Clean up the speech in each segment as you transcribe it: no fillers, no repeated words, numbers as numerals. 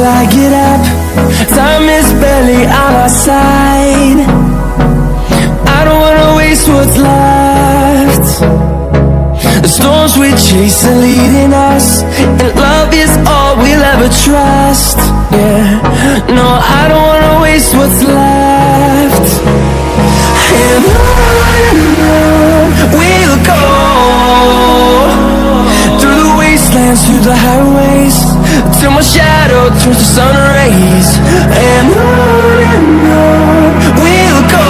I get up. Time is barely on our side. I don't wanna waste what's left. The storms we chase are leading us, and love is all we'll ever trust. Yeah, no, I don't wanna waste what's left. And on we'll go, through the wastelands, through the highways, till my shadow turns to sun rays. And on we'll go,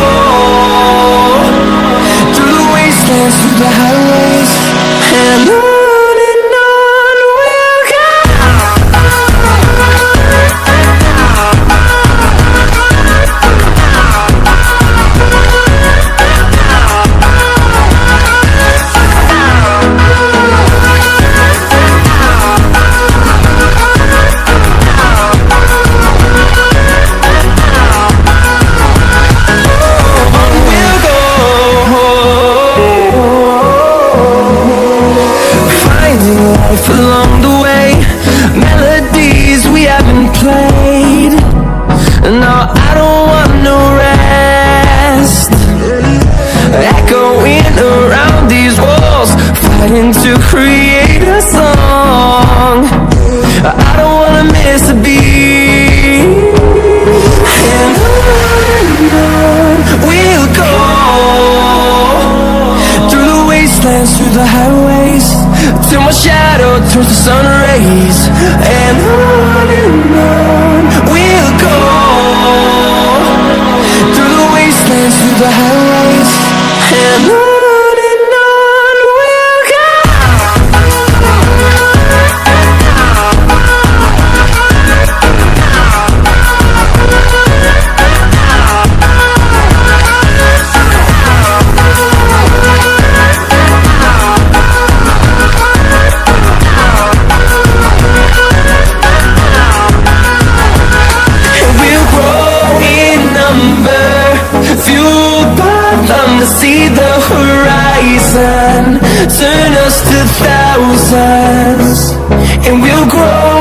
through the wastelands, through the highways, and on we'll go. Along the way, melodies we haven't played. No, I don't want no rest. Echoing around these walls, fighting to create a song. I don't wanna miss a beat. And on we'll go, through the wastelands, through the highways, till my shadow turns to sun rays. And on we'll go, through the wastelands, through the highways, and on we'll go. See the horizon, turn us to thousands, and we'll grow